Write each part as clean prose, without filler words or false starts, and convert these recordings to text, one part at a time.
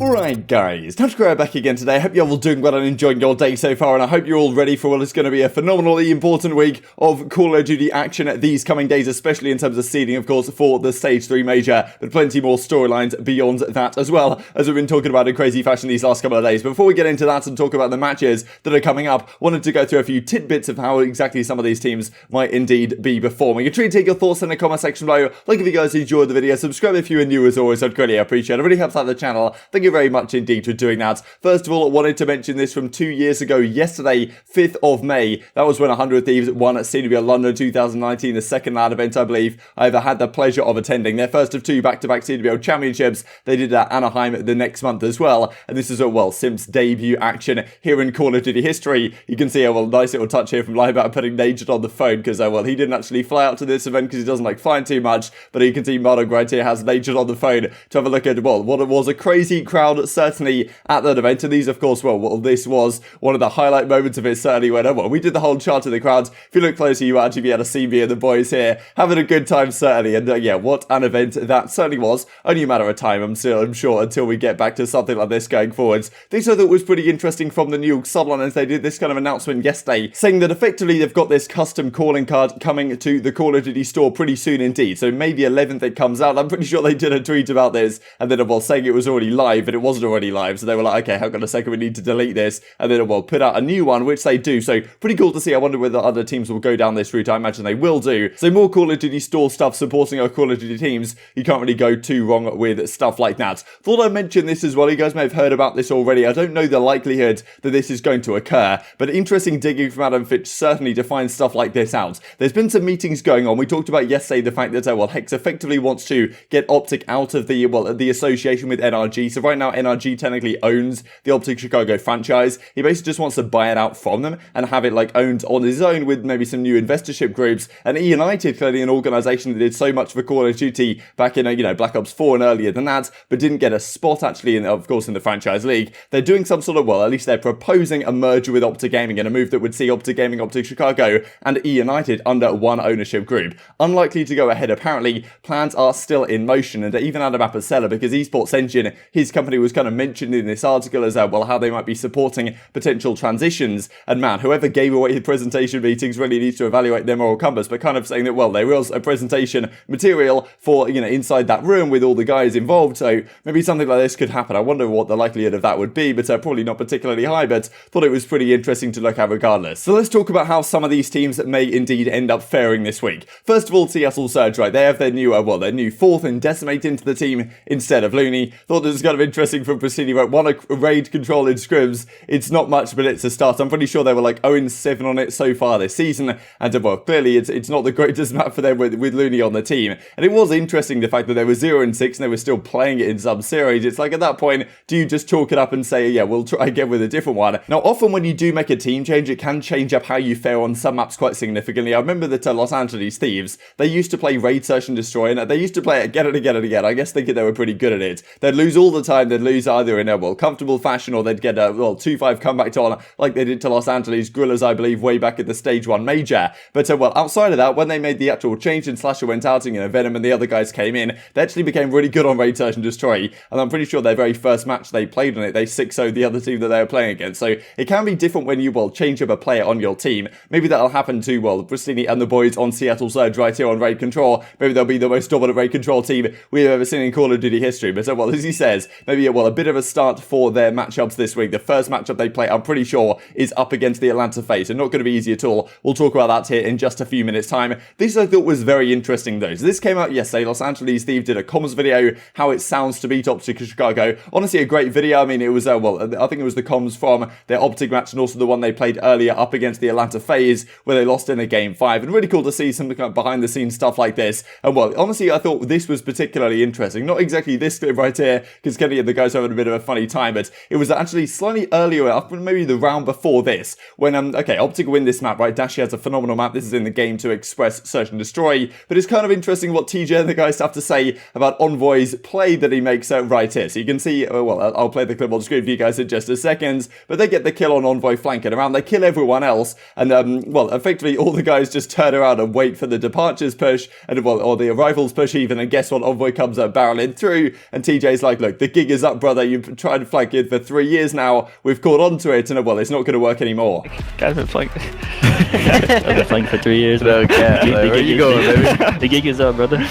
Alright guys, TacticalRab back again today. I hope you're all doing well and enjoying your day so far, and I hope you're all ready for what is going to be a phenomenally important week of Call of Duty action these coming days, especially in terms of seeding, of course, for the Stage 3 Major, but plenty more storylines beyond that as well, as we've been talking about in crazy fashion these last couple of days. But before we get into that and talk about the matches that are coming up, wanted to go through a few tidbits of how exactly some of these teams might indeed be performing. You're free to take your thoughts in the comment section below. Like if you guys enjoyed the video, subscribe if you are new as always, I'd greatly appreciate it. It really helps out the channel. Thank you very much indeed for doing that. First of all, I wanted to mention this from 2 years ago, yesterday, 5th of May. That was when 100 Thieves won at CDL London 2019, the second LAN event, I believe, I ever had the pleasure of attending. Their first of two back-to-back CDL championships. They did at Anaheim the next month as well. And this is Simp's debut action here in Call of Duty history. You can see a nice little touch here from Linebacker putting Najad on the phone because, he didn't actually fly out to this event because he doesn't like flying too much. But you can see Mardo right here has Najad on the phone to have a look at, what it was a crazy crowd, certainly at that event. And these, of course, this was one of the highlight moments of it, certainly, when we did the whole chart of the crowds. If you look closer, you actually be able to see me and the boys here having a good time, certainly. And yeah, what an event that certainly was. Only a matter of time, I'm sure, until we get back to something like this going forwards. Things I thought was pretty interesting from the new Sublines. They did this kind of announcement yesterday, saying that effectively they've got this custom calling card coming to the Call of Duty store pretty soon indeed. So maybe 11th it comes out. I'm pretty sure they did a tweet about this, and then saying it was already live, but it wasn't already live. So they were like, okay, hang on a second, we need to delete this, and then put out a new one, which they do. So pretty cool to see. I wonder whether other teams will go down this route. I imagine they will do. So more Call of Duty store stuff supporting our Call of Duty teams. You can't really go too wrong with stuff like that. Thought I'd mention this as well. You guys may have heard about this already. I don't know the likelihood that this is going to occur, but interesting digging from Adam Fitch certainly to find stuff like this out. There's been some meetings going on. We talked about yesterday the fact that Hex effectively wants to get OpTic out of the association with NRG. So right now NRG technically owns the OpTic Chicago franchise. He basically just wants to buy it out from them and have it owned on his own with maybe some new investorship groups. And United, clearly an organization that did so much for Call of Duty back in Black Ops 4 and earlier than that, but didn't get a spot actually of course in the franchise league. They're doing some sort of, at least they're proposing a merger with OpTic Gaming, and a move that would see OpTic Gaming, OpTic Chicago and United under one ownership group. Unlikely to go ahead apparently. Plans are still in motion, and even Adam Apicella, because Esports Engine, his company, was kind of mentioned in this article as how they might be supporting potential transitions. And man, whoever gave away the presentation meetings really needs to evaluate their moral compass, but kind of saying that, there was a presentation material for, inside that room with all the guys involved, so maybe something like this could happen. I wonder what the likelihood of that would be, but probably not particularly high, but thought it was pretty interesting to look at regardless. So let's talk about how some of these teams may indeed end up faring this week. First of all, Seattle Surge, right? They have their new, their new fourth and Decimate into the team instead of Looney. Thought this was kind of interesting from Prestinni, right? Won a raid control in scrims. It's not much, but it's a start. I'm pretty sure they were 0-7 on it so far this season, and clearly it's not the greatest map for them with Looney on the team. And it was interesting the fact that they were 0-6 and they were still playing it in some series. It's at that point, do you just chalk it up and say, yeah, we'll try again with a different one? Now, often when you do make a team change, it can change up how you fare on some maps quite significantly. I remember that Los Angeles Thieves, they used to play Raid Search and Destroy, and they used to play it again and again and again. I guess thinking they were pretty good at it. They'd lose all the time. They'd lose either in a comfortable fashion, or they'd get a 2-5 comeback on, like they did to Los Angeles Guerrillas, I believe, way back at the Stage 1 Major. But outside of that, when they made the actual change and Slasher went out and Venom and the other guys came in, they actually became really good on Raid Search and Destroy. And I'm pretty sure their very first match they played on it, they 6-0'd the other team that they were playing against. So it can be different when you change up a player on your team. Maybe that'll happen to Prestinni and the boys on Seattle Surge right here on Raid Control. Maybe they'll be the most dominant Raid Control team we've ever seen in Call of Duty history. But as he says, maybe a bit of a start for their matchups this week. The first matchup they play, I'm pretty sure, is up against the Atlanta FaZe, and not going to be easy at all. We'll talk about that here in just a few minutes time. This I thought was very interesting though. So this came out yesterday. Los Angeles Thieves did a comms video, how it sounds to beat OpTic Chicago. Honestly, a great video. I mean, it was I think it was the comms from their OpTic match, and also the one they played earlier up against the Atlanta FaZe, where they lost in a game 5. And really cool to see some behind the scenes stuff like this. And honestly, I thought this was particularly interesting. Not exactly this clip right here, because Kenny and the guys are having a bit of a funny time, but it was actually slightly earlier, up maybe the round before this, when OpTic win this map, right? Dashy has a phenomenal map. This is in the game to express, search and destroy, but it's kind of interesting what TJ and the guys have to say about Envoy's play that he makes right here. So you can see, I'll play the clip on screen for you guys in just a second, but they get the kill on Envoy flanking around. They kill everyone else, and effectively all the guys just turn around and wait for the departures push, and or the arrivals push even, and guess what? Envoy comes barreling through, and TJ's like, look, the gig is is up, brother? You've tried to flank in for 3 years now. We've caught on to it, and well, it's not going to work anymore. Guys been flanked. I've been flanked for 3 years. No, where you going, baby? The gig is up, brother.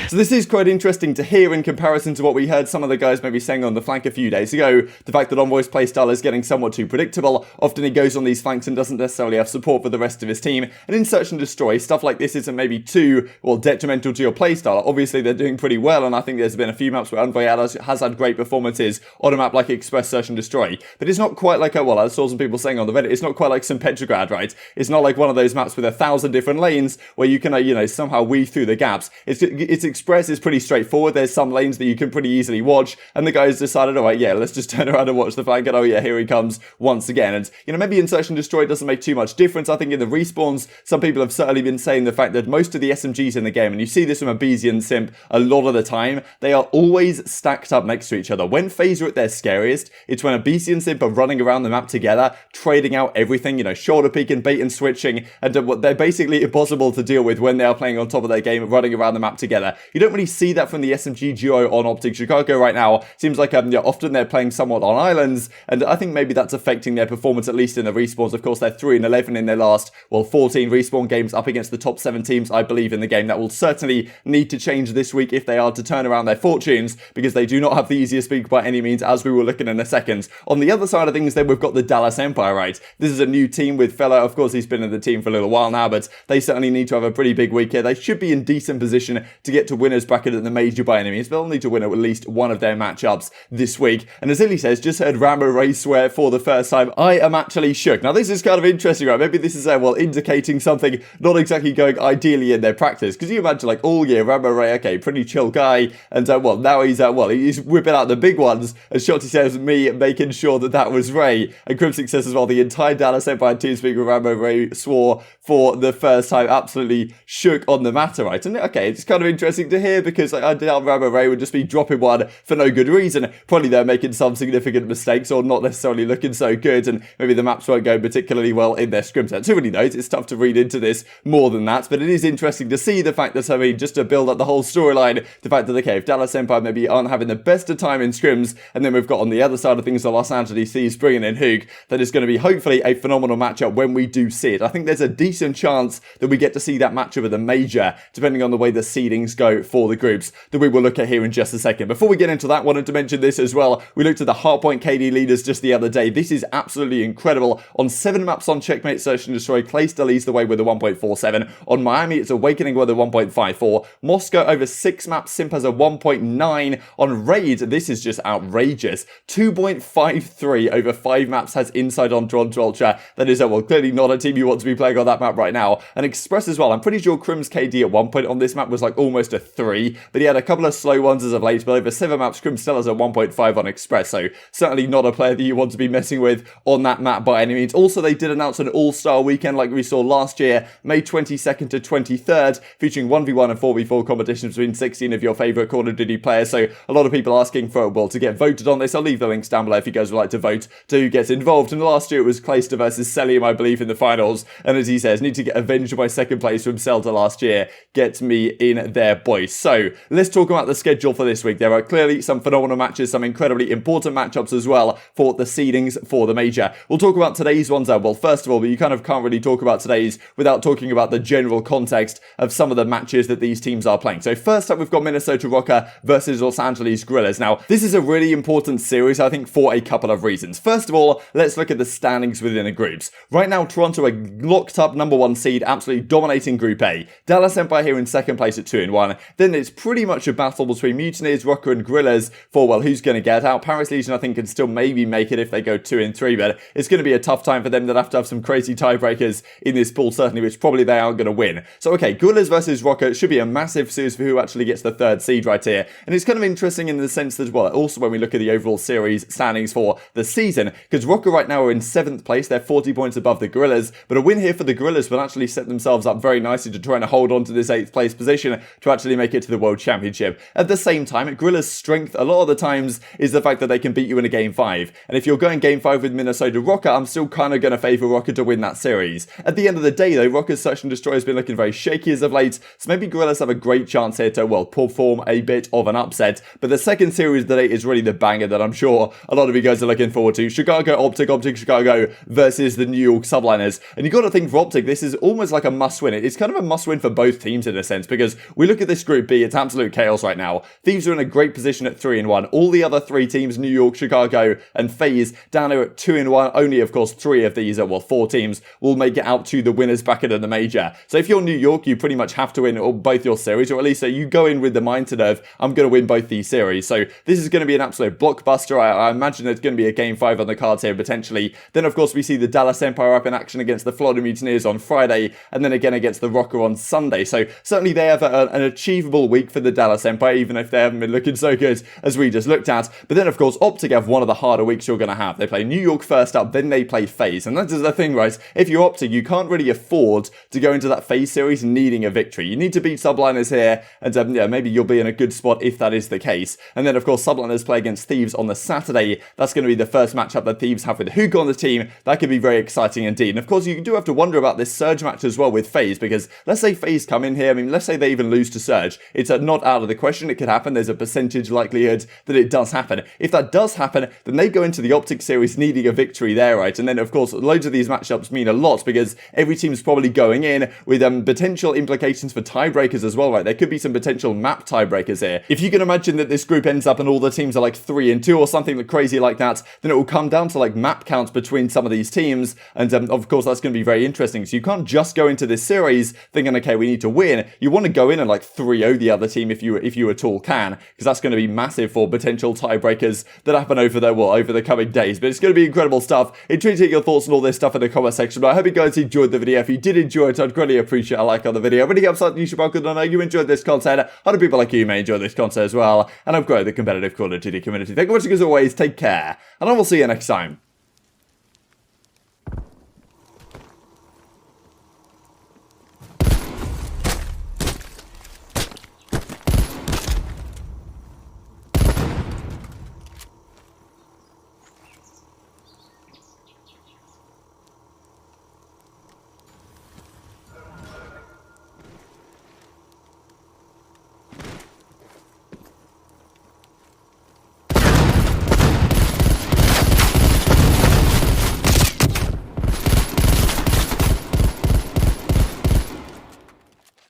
So this is quite interesting to hear in comparison to what we heard some of the guys maybe saying on the flank a few days ago. The fact that Envoy's playstyle is getting somewhat too predictable. Often he goes on these flanks and doesn't necessarily have support for the rest of his team. And in Search and Destroy, stuff like this isn't maybe too, well, detrimental to your playstyle. Obviously, they're doing pretty well, and I think there's been a few maps where Envoy has had great performances on a map like Express Search and Destroy. But it's not quite like, well, I saw some people saying on the Reddit, it's not quite like Simp, right? It's not like one of those maps with 1,000 different lanes where you can, somehow weave through the gaps. It's Express is pretty straightforward. There's some lanes that you can pretty easily watch, and the guys decided, all right, yeah, let's just turn around and watch the flank, and oh yeah, here he comes once again. And maybe in Search and Destroy it doesn't make too much difference. I think in the respawns, some people have certainly been saying the fact that most of the SMGs in the game, and you see this from aBeZy and Simp a lot of the time, they are always stacked up next to each other. When FaZe are at their scariest, it's when aBeZy and Simp are running around the map together, trading out everything, shoulder peeking, bait and switching, and what they're basically impossible to deal with when they are playing on top of their game, running around the map together. You don't really see that from the SMG duo on OpTic Chicago right now. Seems like often they're playing somewhat on islands, and I think maybe that's affecting their performance, at least in the respawns. Of course, they're 3-11 in their last, 14 respawn games up against the top 7 teams, I believe, in the game. That will certainly need to change this week if they are to turn around their fortunes, because they do not have the easiest week by any means, as we will look at in a second. On the other side of things, then, we've got the Dallas Empire, right? This is a new team with FeLo. Of course, he's been in the team for a little while now, but they certainly need to have a pretty big week here. They should be in decent position to get to winners bracket at the major by any means. They'll need to win at least one of their matchups this week. And as ILLey says, just heard Rambo Ray swear for the first time, I am actually shook. Now, this is kind of interesting, right? Maybe this is, indicating something not exactly going ideally in their practice. Because you imagine, all year, Rambo Ray, okay, pretty chill guy. And, now he's whipping out the big ones. And Shotzzy says, me making sure that was Ray. And Crimsix says as well, the entire Dallas Empire team speaker Rambo Ray swore for the first time, absolutely shook on the matter, right? And, okay, it's kind of interesting to hear, because I doubt Rambo Ray would just be dropping one for no good reason. Probably they're making some significant mistakes or not necessarily looking so good, and maybe the maps won't go particularly well in their scrim sets. Who really knows? It's tough to read into this more than that, but it is interesting to see the fact that, just to build up the whole storyline, the fact that, okay, if Dallas Empire maybe aren't having the best of time in scrims, and then we've got on the other side of things the Los Angeles Thieves bringing in Huke, that is going to be hopefully a phenomenal matchup when we do see it. I think there's a decent chance that we get to see that matchup at the major, depending on the way the seedings go for the groups, that we will look at here in just a second. Before we get into that, wanted to mention this as well. We looked at the hardpoint KD leaders just the other day. This is absolutely incredible. On 7 maps on Checkmate, Search and Destroy, Clay leads the way with a 1.47. On Miami, it's Awakening with a 1.54. Moscow over 6 maps, Simp has a 1.9. On Raid, this is just outrageous. 2.53 over 5 maps has Inside on Ultra. That is, clearly not a team you want to be playing on that map right now. And Express as well. I'm pretty sure Crim's KD at one point on this map was almost a 3, but he had a couple of slow ones as of late, but over 7 maps, Crim still has a 1.5 on Express, so certainly not a player that you want to be messing with on that map by any means. Also, they did announce an all-star weekend like we saw last year, May 22nd to 23rd, featuring 1v1 and 4v4 competitions between 16 of your favourite Call of Duty players, so a lot of people asking for, to get voted on this. I'll leave the links down below if you guys would like to vote to who gets involved. And last year it was Clayster versus Cellium, I believe, in the finals, and as he says, need to get avenged by second place from Celta last year, get me in there, boys. So, let's talk about the schedule for this week. There are clearly some phenomenal matches, some incredibly important matchups as well for the seedings for the major. We'll talk about today's ones though. Well, first of all, but you kind of can't really talk about today's without talking about the general context of some of the matches that these teams are playing. So first up, we've got Minnesota Rokkr versus Los Angeles Guerrillas. Now, this is a really important series, I think, for a couple of reasons. First of all, let's look at the standings within the groups. Right now, Toronto are locked up #1 seed, absolutely dominating Group A. Dallas Empire here in second place at 2-1. Then it's pretty much a battle between Mutineers, Rokkr and Guerrillas for, who's going to get out. Paris Legion, I think, can still maybe make it if they go 2-3, but it's going to be a tough time for them. They'll have to have some crazy tiebreakers in this pool, certainly, which probably they aren't going to win. So, okay, Guerrillas versus Rokkr should be a massive series for who actually gets the 3rd seed right here. And it's kind of interesting in the sense that, also when we look at the overall series standings for the season, because Rokkr right now are in 7th place. They're 40 points above the Guerrillas, but a win here for the Guerrillas will actually set themselves up very nicely to try and hold on to this 8th place position to actually make it to the World Championship. At the same time, Guerrilla's strength a lot of the times is the fact that they can beat you in a Game 5. And if you're going Game 5 with Minnesota Rokkr, I'm still kind of going to favour Rokkr to win that series. At the end of the day, though, Rokkr's Search and Destroy has been looking very shaky as of late, so maybe Guerrillas have a great chance here to, well, perform a bit of an upset. But the second series today is really the banger that I'm sure a lot of you guys are looking forward to. Chicago, OpTic, Chicago versus the New York Subliners. And you got to think for OpTic, this is almost like a must-win. It's kind of a must-win for both teams in a sense, because we look at this Group B, it's absolute chaos right now. Thieves are in a great position at 3-1. All the other 3 teams, New York, Chicago, and FaZe, down there at 2-1. Only, of course, 3 of these, well, 4 teams will make it out to the winners bracket of the major. So if you're New York, you pretty much have to win both your series, or at least you go in with the mindset of, I'm going to win both these series. So this is going to be an absolute blockbuster. I imagine there's going to be a Game 5 on the cards here, potentially. Then, of course, we see the Dallas Empire up in action against the Florida Mutineers on Friday, and then again against the Rokkr on Sunday. So certainly they have an achievable week for the Dallas Empire, even if they haven't been looking so good as we just looked at. But then, of course, OpTic have one of the harder weeks you're going to have. They play New York first up, then they play FaZe. And that is the thing, right? If you're OpTic, you can't really afford to go into that FaZe series needing a victory. You need to beat Subliners here, and yeah, maybe you'll be in a good spot if that is the case. And then, of course, Subliners play against Thieves on the Saturday. That's going to be the first matchup that Thieves have with Huke on the team. That could be very exciting indeed. And of course, you do have to wonder about this Surge match as well with FaZe, because let's say FaZe come in here. I mean, let's say they even lose to Surge. It's not out of the question. It could happen. There's a percentage likelihood that it does happen. If that does happen, then they go into the OpTic series needing a victory there, right? And then, of course, loads of these matchups mean a lot, because every team's probably going in with potential implications for tiebreakers as well, right? There could be some potential map tiebreakers here. If you can imagine that this group ends up and all the teams are like 3-2 or something crazy like that, then it will come down to like map counts between some of these teams. And of course, that's going to be very interesting. So you can't just go into this series thinking, okay, we need to win. You want to go in and like 3-0 the other team if you at all can, because that's going to be massive for potential tiebreakers that happen over the coming days. But it's going to be incredible stuff. Intrigued to get your thoughts on all this stuff in the comment section. But I hope you guys enjoyed the video. If you did enjoy it, I'd greatly appreciate a like on the video. It really helps out the YouTube algorithm. I know you enjoyed this content. Other people like you may enjoy this content as well. And I've grown the competitive Call of Duty community. Thank you for watching as always. Take care. And I will see you next time.